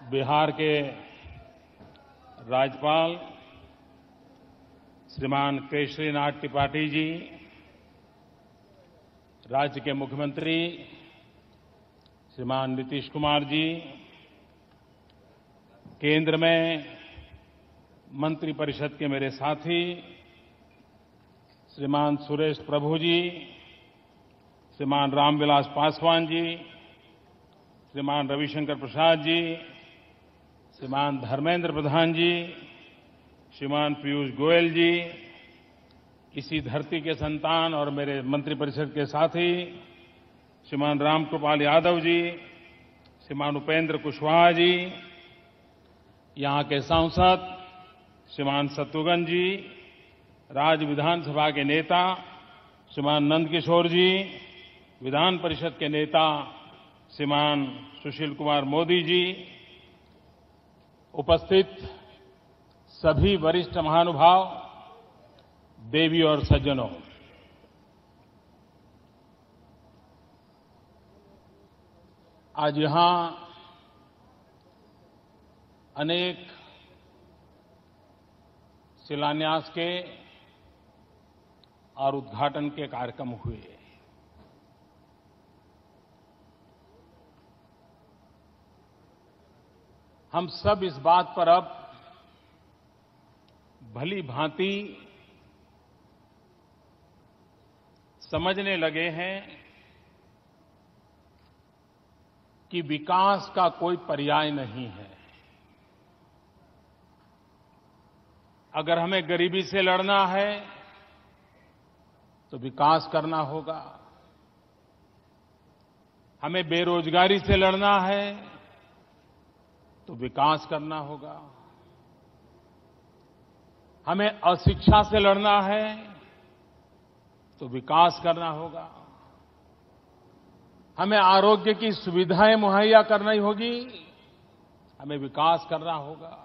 बिहार के राज्यपाल श्रीमान केशरीनाथ त्रिपाठी जी, राज्य के मुख्यमंत्री श्रीमान नीतीश कुमार जी, केंद्र में मंत्रिपरिषद के मेरे साथी श्रीमान सुरेश प्रभु जी, श्रीमान रामविलास पासवान जी, श्रीमान रविशंकर प्रसाद जी, श्रीमान धर्मेंद्र प्रधान जी, श्रीमान पीयूष गोयल जी, इसी धरती के संतान और मेरे मंत्रिपरिषद के साथी श्रीमान रामकृपाल यादव जी, श्रीमान उपेंद्र कुशवाहा जी, यहां के सांसद श्रीमान शत्रुघ्न जी, राज्य विधानसभा के नेता श्रीमान नंदकिशोर जी, विधान परिषद के नेता श्रीमान सुशील कुमार मोदी जी, उपस्थित सभी वरिष्ठ महानुभाव, देवी और सज्जनों, आज यहां अनेक शिलान्यास के और उद्घाटन के कार्यक्रम हुए। हम सब इस बात पर अब भली भांति समझने लगे हैं कि विकास का कोई पर्याय नहीं है। अगर हमें गरीबी से लड़ना है तो विकास करना होगा, हमें बेरोजगारी से लड़ना है तो विकास करना होगा, हमें अशिक्षा से लड़ना है तो विकास करना होगा, हमें आरोग्य की सुविधाएं मुहैया करनी होगी, हमें विकास करना होगा।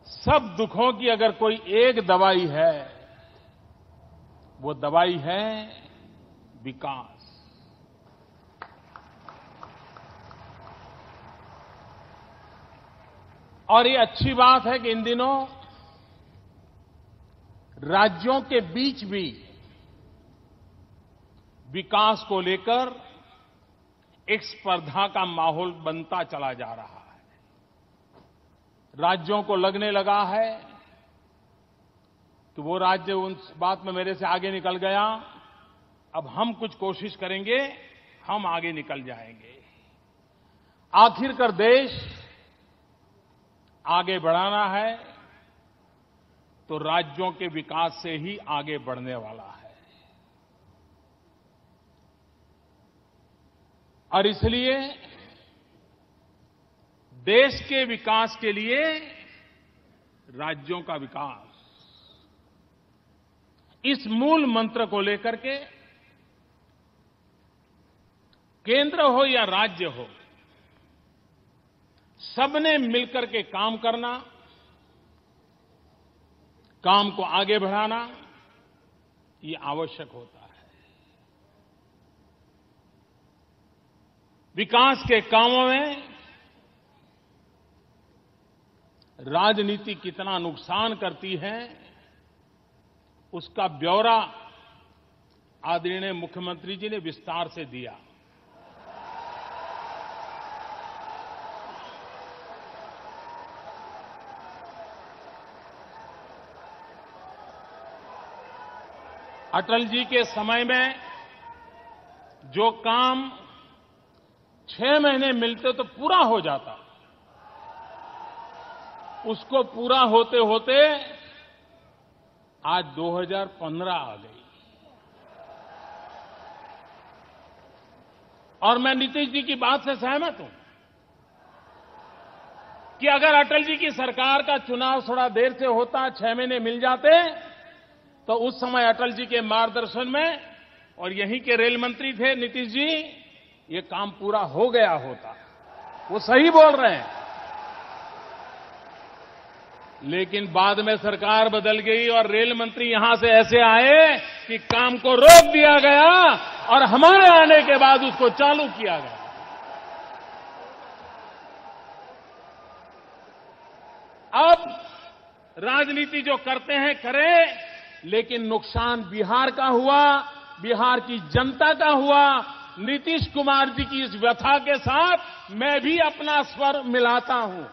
सब दुखों की अगर कोई एक दवाई है, वो दवाई है विकास। और ये अच्छी बात है कि इन दिनों राज्यों के बीच भी विकास को लेकर एक स्पर्धा का माहौल बनता चला जा रहा है। राज्यों को लगने लगा है कि वो राज्य उस बात में मेरे से आगे निकल गया, अब हम कुछ कोशिश करेंगे, हम आगे निकल जाएंगे। आखिरकार देश आगे बढ़ाना है तो राज्यों के विकास से ही आगे बढ़ने वाला है। और इसलिए देश के विकास के लिए राज्यों का विकास, इस मूल मंत्र को लेकर के केंद्र हो या राज्य हो, सबने मिलकर के काम करना, काम को आगे बढ़ाना, ये आवश्यक होता है। विकास के कामों में राजनीति कितना नुकसान करती है, उसका ब्यौरा आदरणीय मुख्यमंत्री जी ने विस्तार से दिया। अटल जी के समय में जो काम 6 महीने मिलते तो पूरा हो जाता, उसको पूरा होते होते आज 2015 आ गई। और मैं नीतीश जी की बात से सहमत हूं कि अगर अटल जी की सरकार का चुनाव थोड़ा देर से होता, 6 महीने मिल जाते, तो उस समय अटल जी के मार्गदर्शन में, और यहीं के रेल मंत्री थे नीतीश जी, ये काम पूरा हो गया होता। वो सही बोल रहे हैं। लेकिन बाद में सरकार बदल गई और रेल मंत्री यहां से ऐसे आए कि काम को रोक दिया गया और हमारे आने के बाद उसको चालू किया गया। अब राजनीति जो करते हैं करें, लेकिन नुकसान बिहार का हुआ, बिहार की जनता का हुआ। नीतीश कुमार जी की इस व्यथा के साथ मैं भी अपना स्वर मिलाता हूं।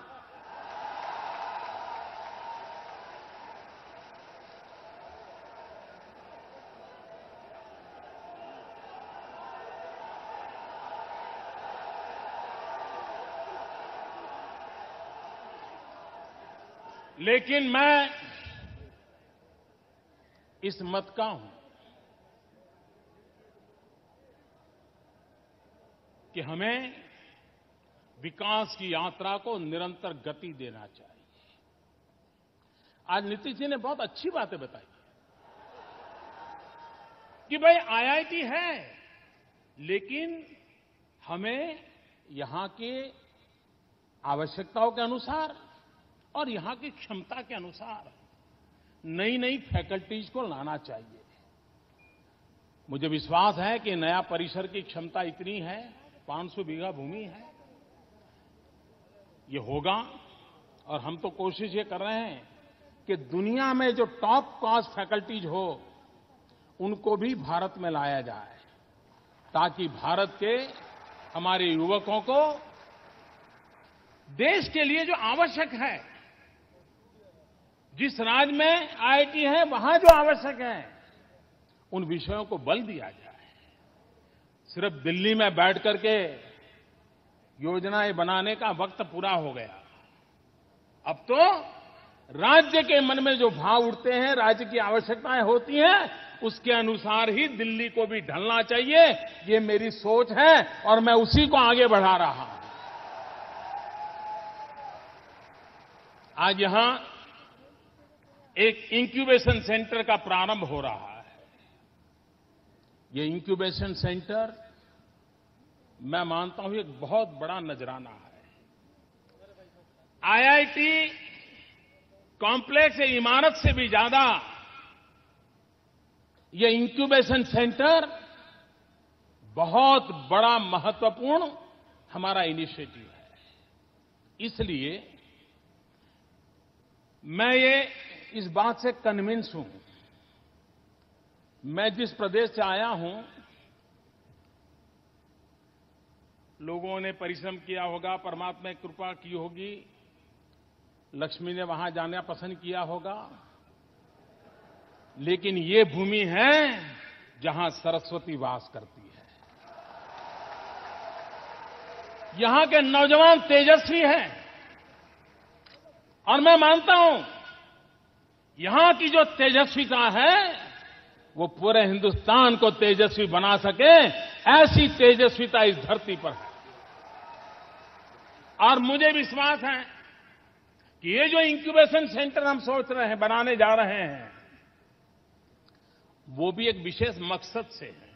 लेकिन मैं इस मत का हूं कि हमें विकास की यात्रा को निरंतर गति देना चाहिए। आज नीतीश जी ने बहुत अच्छी बातें बताई कि भाई आईआईटी है, लेकिन हमें यहां के आवश्यकताओं के अनुसार और यहां की क्षमता के अनुसार नई नई फैकल्टीज को लाना चाहिए। मुझे विश्वास है कि नया परिसर की क्षमता इतनी है, 500 बीघा भूमि है, ये होगा। और हम तो कोशिश ये कर रहे हैं कि दुनिया में जो टॉप क्लास फैकल्टीज हो उनको भी भारत में लाया जाए, ताकि भारत के हमारे युवकों को देश के लिए जो आवश्यक है, जिस राज्य में आईआईटी है वहां जो आवश्यक है, उन विषयों को बल दिया जाए। सिर्फ दिल्ली में बैठ करके योजनाएं बनाने का वक्त पूरा हो गया। अब तो राज्य के मन में जो भाव उठते हैं, राज्य की आवश्यकताएं होती हैं, उसके अनुसार ही दिल्ली को भी ढलना चाहिए। ये मेरी सोच है और मैं उसी को आगे बढ़ा रहा हूं। आज यहां एक इंक्यूबेशन सेंटर का प्रारंभ हो रहा है। ये इंक्यूबेशन सेंटर मैं मानता हूं एक बहुत बड़ा नजराना है। आईआईटी कॉम्प्लेक्स इमारत से भी ज्यादा ये इंक्यूबेशन सेंटर बहुत बड़ा महत्वपूर्ण हमारा इनिशिएटिव है। इसलिए मैं ये इस बात से कन्विंस हूं, मैं जिस प्रदेश से आया हूं, लोगों ने परिश्रम किया होगा, परमात्मा की कृपा की होगी, लक्ष्मी ने वहां जाना पसंद किया होगा, लेकिन ये भूमि है जहां सरस्वती वास करती है। यहां के नौजवान तेजस्वी हैं और मैं मानता हूं यहां की जो तेजस्विता है वो पूरे हिंदुस्तान को तेजस्वी बना सके, ऐसी तेजस्विता इस धरती पर है। और मुझे विश्वास है कि ये जो इंक्यूबेशन सेंटर हम सोच रहे हैं, बनाने जा रहे हैं, वो भी एक विशेष मकसद से है।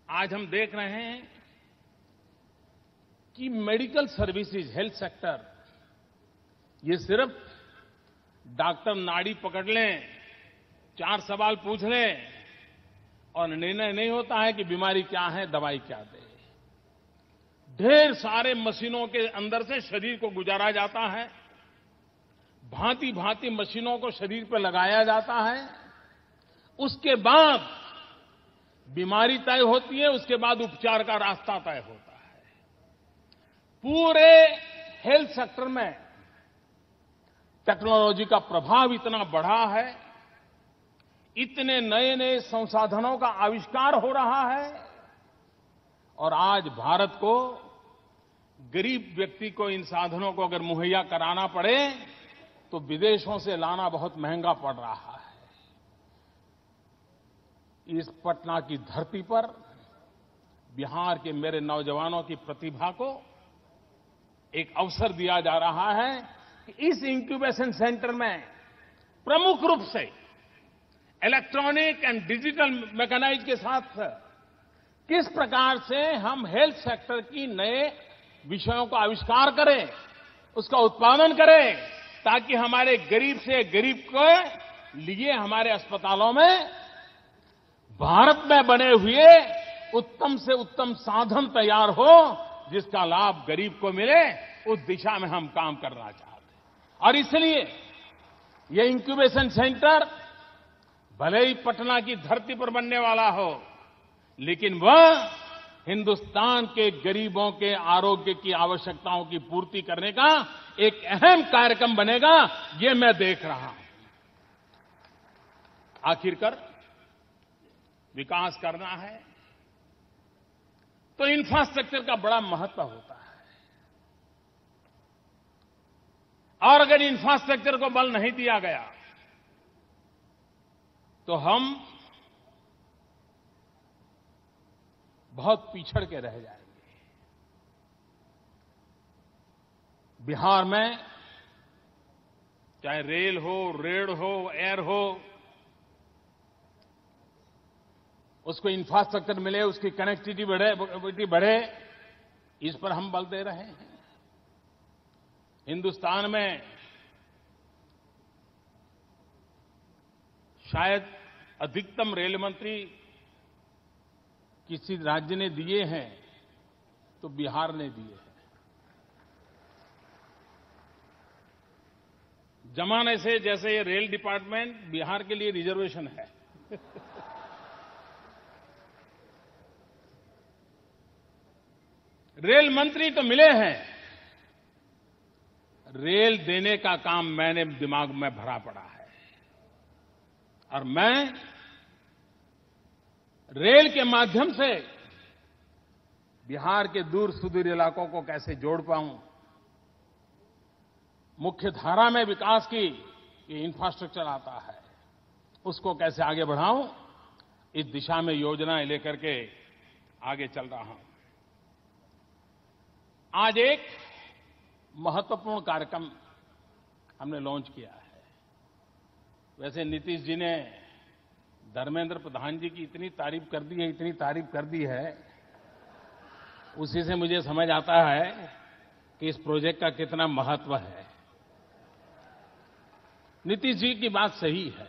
आज हम देख रहे हैं कि मेडिकल सर्विसेज, हेल्थ सेक्टर, ये सिर्फ डॉक्टर नाड़ी पकड़ लें, 4 सवाल पूछ लें और निर्णय नहीं होता है कि बीमारी क्या है, दवाई क्या दे। ढेर सारे मशीनों के अंदर से शरीर को गुजारा जाता है, भांति भांति मशीनों को शरीर पर लगाया जाता है, उसके बाद बीमारी तय होती है, उसके बाद उपचार का रास्ता तय होता है। पूरे हेल्थ सेक्टर में टेक्नोलॉजी का प्रभाव इतना बढ़ा है, इतने नए नए संसाधनों का आविष्कार हो रहा है, और आज भारत को, गरीब व्यक्ति को इन साधनों को अगर मुहैया कराना पड़े तो विदेशों से लाना बहुत महंगा पड़ रहा है। इस पटना की धरती पर बिहार के मेरे नौजवानों की प्रतिभा को एक अवसर दिया जा रहा है कि इस इंक्यूबेशन सेंटर में प्रमुख रूप से इलेक्ट्रॉनिक एंड डिजिटल मैकेनाइज के साथ किस प्रकार से हम हेल्थ सेक्टर की नए विषयों का आविष्कार करें, उसका उत्पादन करें, ताकि हमारे गरीब से गरीब के लिए हमारे अस्पतालों में भारत में बने हुए उत्तम से उत्तम साधन तैयार हो, जिसका लाभ गरीब को मिले, उस दिशा में हम काम करना चाहते हैं। और इसलिए ये इंक्यूबेशन सेंटर भले ही पटना की धरती पर बनने वाला हो, लेकिन वह हिंदुस्तान के गरीबों के आरोग्य की आवश्यकताओं की पूर्ति करने का एक अहम कार्यक्रम बनेगा, ये मैं देख रहा हूं। आखिरकार विकास करना है तो इंफ्रास्ट्रक्चर का बड़ा महत्व होता है, और अगर इंफ्रास्ट्रक्चर को बल नहीं दिया गया तो हम बहुत पिछड़ के रह जाएंगे। बिहार में चाहे रेल हो, रेल हो, एयर हो, उसको इंफ्रास्ट्रक्चर मिले, उसकी कनेक्टिविटी बढ़े, इस पर हम बल दे रहे हैं। हिंदुस्तान में शायद अधिकतम रेल मंत्री किसी राज्य ने दिए हैं तो बिहार ने दिए हैं। जमाने से जैसे ये रेल डिपार्टमेंट बिहार के लिए रिजर्वेशन है। रेल मंत्री तो मिले हैं, रेल देने का काम मैंने दिमाग में भरा पड़ा है, और मैं रेल के माध्यम से बिहार के दूर सुदूर इलाकों को कैसे जोड़ पाऊं, मुख्य धारा में विकास की ये इंफ्रास्ट्रक्चर आता है, उसको कैसे आगे बढ़ाऊं, इस दिशा में योजनाएं लेकर के आगे चल रहा हूं। आज एक महत्वपूर्ण कार्यक्रम हमने लॉन्च किया है। वैसे नीतीश जी ने धर्मेंद्र प्रधान जी की इतनी तारीफ कर दी है, उसी से मुझे समझ आता है कि इस प्रोजेक्ट का कितना महत्व है। नीतीश जी की बात सही है।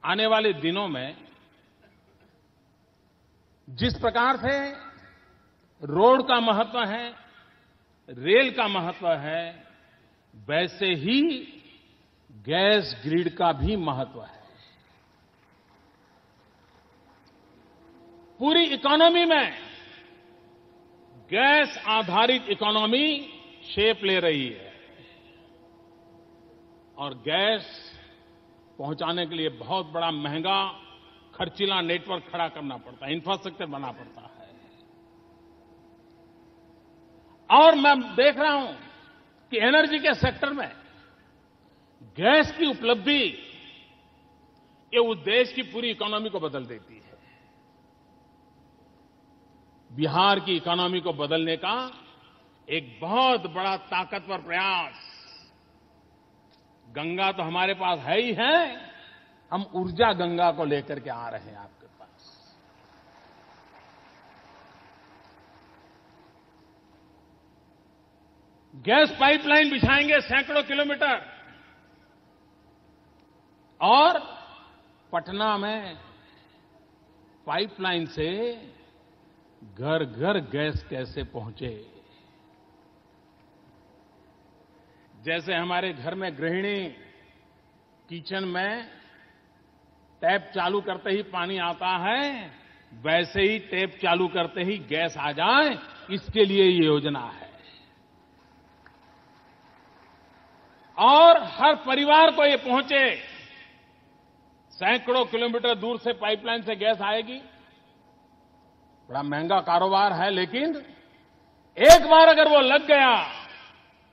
आने वाले दिनों में जिस प्रकार से रोड का महत्व है, रेल का महत्व है, वैसे ही गैस ग्रिड का भी महत्व है। पूरी इकोनॉमी में गैस आधारित इकोनॉमी शेप ले रही है, और गैस पहुंचाने के लिए बहुत बड़ा महंगा खर्चीला नेटवर्क खड़ा करना पड़ता है, इंफ्रास्ट्रक्चर बनाना पड़ता है। और मैं देख रहा हूं कि एनर्जी के सेक्टर में गैस की उपलब्धि ये उस देश की पूरी इकोनॉमी को बदल देती है। बिहार की इकोनॉमी को बदलने का एक बहुत बड़ा ताकतवर प्रयास, गंगा तो हमारे पास है ही है, हम ऊर्जा गंगा को लेकर के आ रहे हैं आपके पास। गैस पाइपलाइन बिछाएंगे सैकड़ों किलोमीटर, और पटना में पाइपलाइन से घर घर गैस कैसे पहुंचे। जैसे हमारे घर में गृहिणी किचन में टैप चालू करते ही पानी आता है, वैसे ही टैप चालू करते ही गैस आ जाए, इसके लिए ये योजना है। और हर परिवार को ये पहुंचे। सैकड़ों किलोमीटर दूर से पाइपलाइन से गैस आएगी, बड़ा महंगा कारोबार है, लेकिन एक बार अगर वो लग गया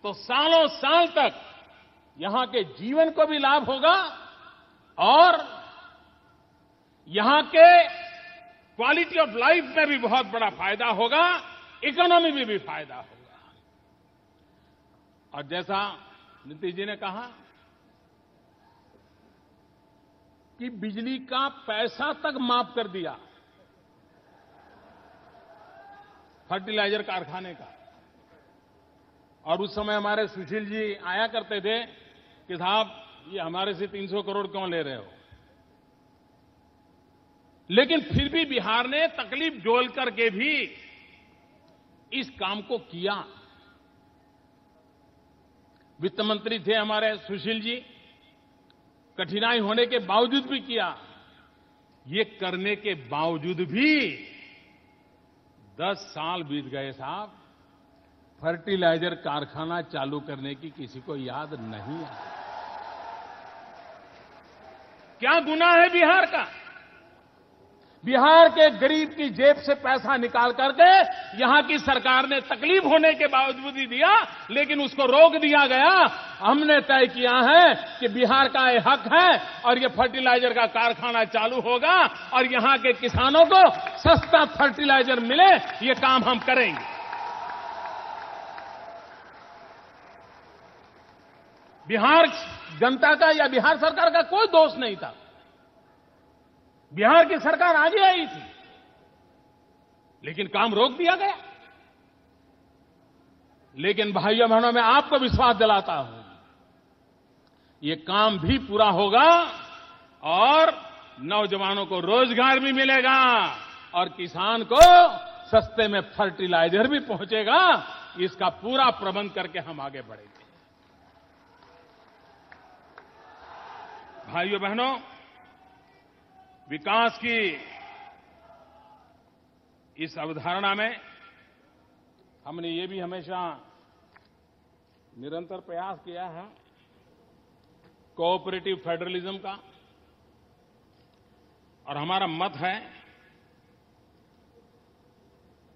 तो सालों साल तक यहां के जीवन को भी लाभ होगा, और यहां के क्वालिटी ऑफ लाइफ में भी बहुत बड़ा फायदा होगा, इकोनॉमी में भी फायदा होगा। और जैसा नीतीश जी ने कहा कि बिजली का पैसा तक माफ कर दिया फर्टिलाइजर कारखाने का। और उस समय हमारे सुशील जी आया करते थे कि साहब ये हमारे से 300 करोड़ क्यों ले रहे हो, लेकिन फिर भी बिहार ने तकलीफ झेल करके भी इस काम को किया। वित्त मंत्री थे हमारे सुशील जी, कठिनाई होने के बावजूद भी किया। ये करने के बावजूद भी 10 साल बीत गए साहब, फर्टिलाइजर कारखाना चालू करने की किसी को याद नहीं आई। क्या गुनाह है बिहार का? बिहार के गरीब की जेब से पैसा निकाल करके यहां की सरकार ने तकलीफ होने के बावजूद ही दिया, लेकिन उसको रोक दिया गया। हमने तय किया है कि बिहार का ये हक है और ये फर्टिलाइजर का कारखाना चालू होगा और यहां के किसानों को सस्ता फर्टिलाइजर मिले, ये काम हम करेंगे। बिहार जनता का या बिहार सरकार का कोई दोष नहीं था। बिहार की सरकार आगे आई थी, लेकिन काम रोक दिया गया। लेकिन भाइयों बहनों, मैं आपको विश्वास दिलाता हूं, ये काम भी पूरा होगा और नौजवानों को रोजगार भी मिलेगा और किसान को सस्ते में फर्टिलाइजर भी पहुंचेगा। इसका पूरा प्रबंध करके हम आगे बढ़ेंगे। भाइयों बहनों, विकास की इस अवधारणा में हमने ये भी हमेशा निरंतर प्रयास किया है कोऑपरेटिव फेडरलिज्म का, और हमारा मत है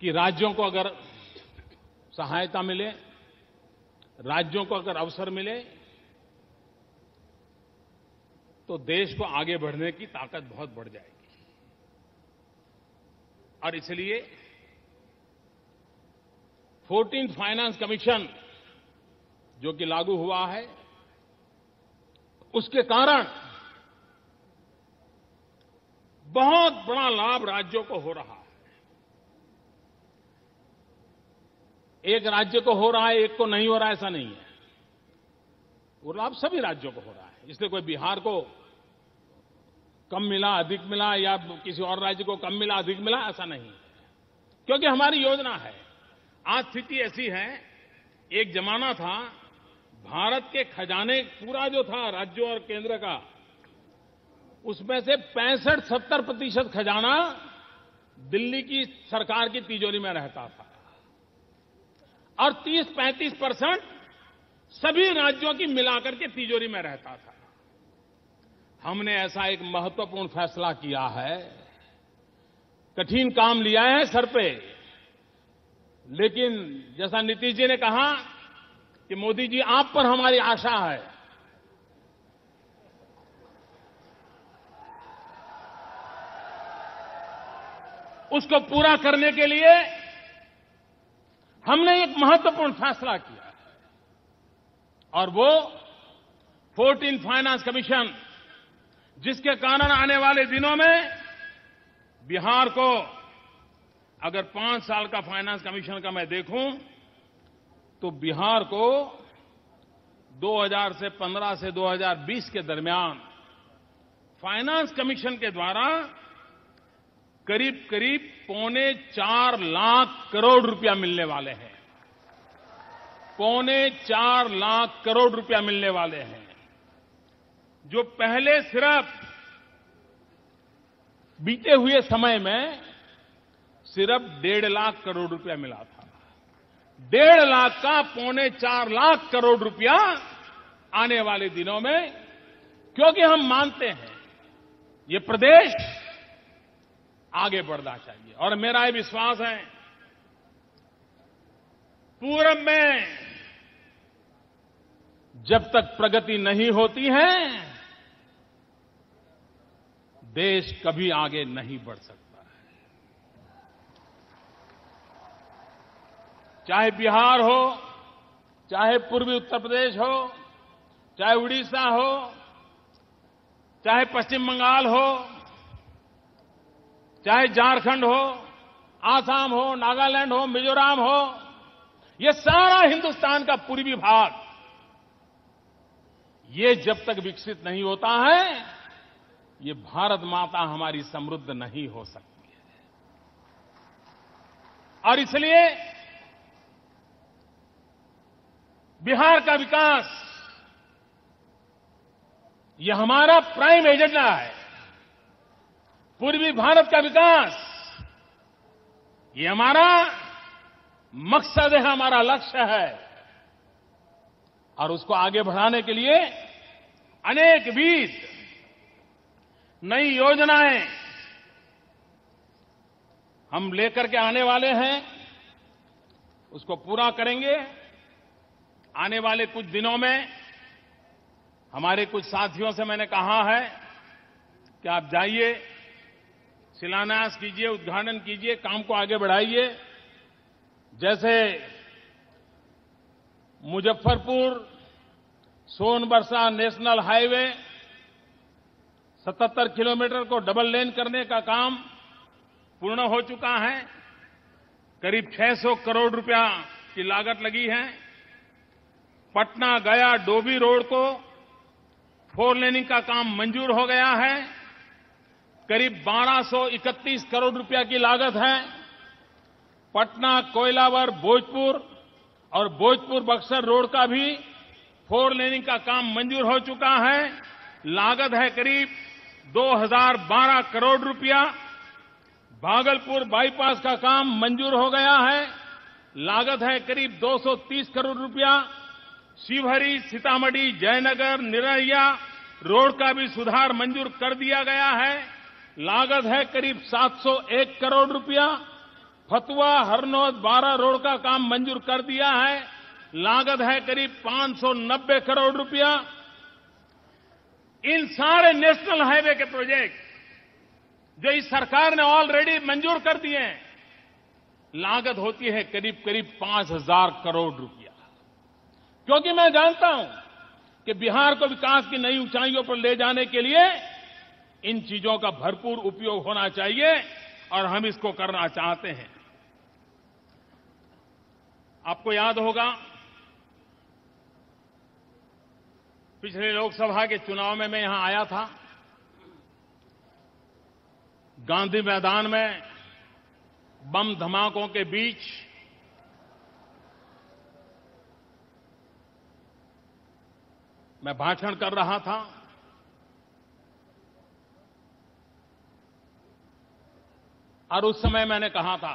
कि राज्यों को अगर सहायता मिले, राज्यों को अगर अवसर मिले, तो देश को आगे बढ़ने की ताकत बहुत बढ़ जाएगी। और इसलिए 14th फाइनेंस कमीशन जो कि लागू हुआ है, उसके कारण बहुत बड़ा लाभ राज्यों को हो रहा है। एक राज्य को हो रहा है, एक को नहीं हो रहा है, ऐसा नहीं है। वो लाभ सभी राज्यों को हो रहा है। इसलिए कोई बिहार को कम मिला, अधिक मिला, या किसी और राज्य को कम मिला, अधिक मिला, ऐसा नहीं है, क्योंकि हमारी योजना है। आज स्थिति ऐसी है, एक जमाना था भारत के खजाने पूरा जो था राज्यों और केंद्र का, उसमें से 65-70% खजाना दिल्ली की सरकार की तिजोरी में रहता था और 30-35% सभी राज्यों की मिलाकर के तिजोरी में रहता था। हमने ऐसा एक महत्वपूर्ण फैसला किया है, कठिन काम लिया है सर पे, लेकिन जैसा नीतीश जी ने कहा कि मोदी जी आप पर हमारी आशा है, उसको पूरा करने के लिए हमने एक महत्वपूर्ण फैसला किया है, और वो 14th फाइनेंस कमीशन, जिसके कारण आने वाले दिनों में बिहार को, अगर 5 साल का फाइनेंस कमीशन का मैं देखूं, तो बिहार को 2000 से 15 से 2020 के दरमियान फाइनेंस कमीशन के द्वारा करीब 3.25 लाख करोड़ रुपया मिलने वाले हैं। 3.25 लाख करोड़ रुपया मिलने वाले हैं, जो पहले सिर्फ बीते हुए समय में सिर्फ 1.5 लाख करोड़ रुपया मिला था। 1.5 लाख का 3.25 लाख करोड़ रुपया आने वाले दिनों में, क्योंकि हम मानते हैं ये प्रदेश आगे बढ़ना चाहिए। और मेरा ये विश्वास है, पूरब में जब तक प्रगति नहीं होती है, देश कभी आगे नहीं बढ़ सकता है। चाहे बिहार हो, चाहे पूर्वी उत्तर प्रदेश हो, चाहे उड़ीसा हो, चाहे पश्चिम बंगाल हो, चाहे झारखंड हो, आसाम हो, नागालैंड हो, मिजोरम हो, ये सारा हिंदुस्तान का पूर्वी भाग, ये जब तक विकसित नहीं होता है, ये भारत माता हमारी समृद्ध नहीं हो सकती है। और इसलिए बिहार का विकास, ये हमारा प्राइम एजेंडा है। पूर्वी भारत का विकास, ये हमारा मकसद है, हमारा लक्ष्य है। और उसको आगे बढ़ाने के लिए अनेक विध नई योजनाएं हम लेकर के आने वाले हैं, उसको पूरा करेंगे। आने वाले कुछ दिनों में हमारे कुछ साथियों से मैंने कहा है कि आप जाइए, शिलान्यास कीजिए, उद्घाटन कीजिए, काम को आगे बढ़ाइए। जैसे Muzaffarpur Sonbarsa national highway 77 kilometre को डबल लेन करने का काम पूर्ण हो चुका है। करीब 600 करोड़ रुपया की लागत लगी है। पटना गया डोभी रोड को 4 लेनिंग का काम मंजूर हो गया है। करीब 1231 करोड़ रुपया की लागत है। पटना कोइलावर भोजपुर और भोजपुर बक्सर रोड का भी 4 लेनिंग का काम मंजूर हो चुका है। लागत है करीब 2012 करोड़ रुपया। भागलपुर बाईपास का काम मंजूर हो गया है। लागत है करीब 230 करोड़ रुपया। शिवहरी सीतामढ़ी जयनगर निरैया रोड का भी सुधार मंजूर कर दिया गया है। लागत है करीब 701 करोड़ रुपया। फतुहा हरनौत 12 रोड का काम मंजूर कर दिया है। लागत है करीब 590 करोड़ रुपया। इन सारे नेशनल हाईवे के प्रोजेक्ट जो इस सरकार ने ऑलरेडी मंजूर कर दिए हैं, लागत होती है करीब करीब 5000 करोड़ रुपया। क्योंकि मैं जानता हूं कि बिहार को विकास की नई ऊंचाइयों पर ले जाने के लिए इन चीजों का भरपूर उपयोग होना चाहिए और हम इसको करना चाहते हैं। आपको याद होगा, पिछले लोकसभा के चुनाव में मैं यहां आया था। गांधी मैदान में बम धमाकों के बीच मैं भाषण कर रहा था। और उस समय मैंने कहा था,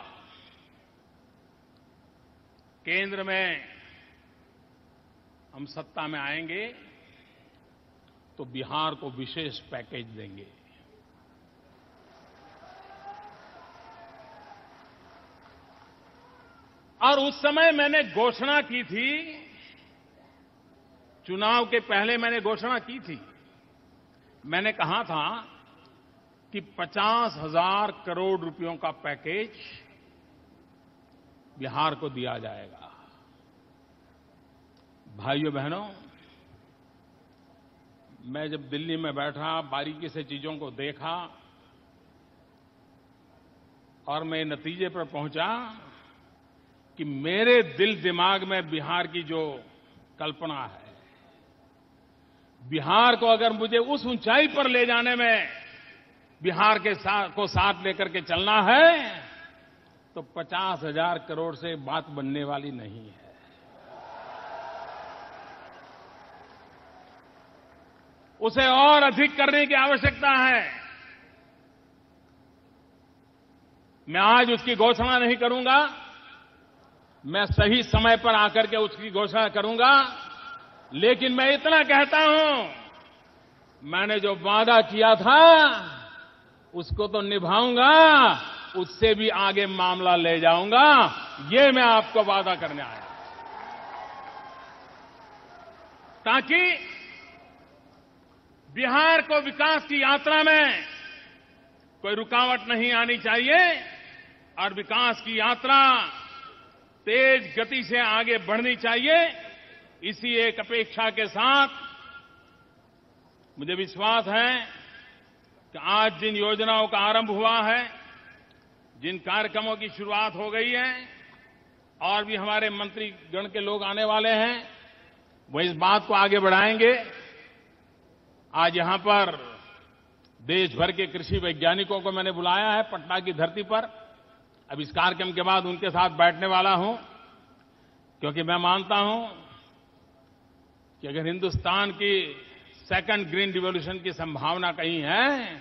केंद्र में हम सत्ता में आएंगे तो बिहार को विशेष पैकेज देंगे। और उस समय मैंने घोषणा की थी, चुनाव के पहले मैंने घोषणा की थी। मैंने कहा था कि 50,000 करोड़ रुपयों का पैकेज बिहार को दिया जाएगा। भाइयों बहनों, मैं जब दिल्ली में बैठा, बारीकी से चीजों को देखा और मैं नतीजे पर पहुंचा कि मेरे दिल दिमाग में बिहार की जो कल्पना है, बिहार को अगर मुझे उस ऊंचाई पर ले जाने में बिहार के साथ लेकर के चलना है तो 50,000 करोड़ से बात बनने वाली नहीं है। उसे और अधिक करने की आवश्यकता है। मैं आज उसकी घोषणा नहीं करूंगा, मैं सही समय पर आकर के उसकी घोषणा करूंगा। लेकिन मैं इतना कहता हूं, मैंने जो वादा किया था उसको तो निभाऊंगा, उससे भी आगे मामला ले जाऊंगा। ये मैं आपको वादा करने आया, ताकि बिहार को विकास की यात्रा में कोई रुकावट नहीं आनी चाहिए और विकास की यात्रा तेज गति से आगे बढ़नी चाहिए। इसी एक अपेक्षा के साथ मुझे विश्वास है कि आज जिन योजनाओं का आरंभ हुआ है, जिन कार्यक्रमों की शुरुआत हो गई है, और भी हमारे मंत्रीगण के लोग आने वाले हैं, वो इस बात को आगे बढ़ाएंगे। आज यहां पर देश भर के कृषि वैज्ञानिकों को मैंने बुलाया है पटना की धरती पर। अब इस कार्यक्रम के बाद उनके साथ बैठने वाला हूं, क्योंकि मैं मानता हूं कि अगर हिंदुस्तान की सेकंड ग्रीन रिवॉल्यूशन की संभावना कहीं है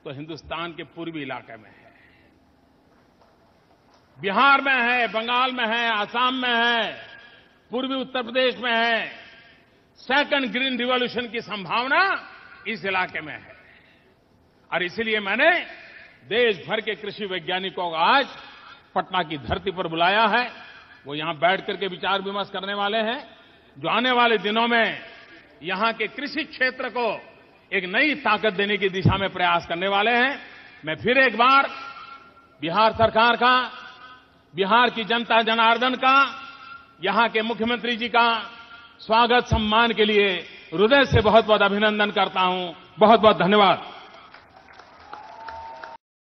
तो हिंदुस्तान के पूर्वी इलाके में है। बिहार में है, बंगाल में है, आसाम में है, पूर्वी उत्तर प्रदेश में है। सेकंड ग्रीन रिवॉल्यूशन की संभावना इस इलाके में है और इसलिए मैंने देश भर के कृषि वैज्ञानिकों को आज पटना की धरती पर बुलाया है। वो यहां बैठ करके विचार विमर्श करने वाले हैं, जो आने वाले दिनों में यहां के कृषि क्षेत्र को एक नई ताकत देने की दिशा में प्रयास करने वाले हैं। मैं फिर एक बार बिहार सरकार का, बिहार की जनता जनार्दन का, यहां के मुख्यमंत्री जी का स्वागत सम्मान के लिए हृदय से बहुत बहुत अभिनंदन करता हूं। बहुत बहुत धन्यवाद।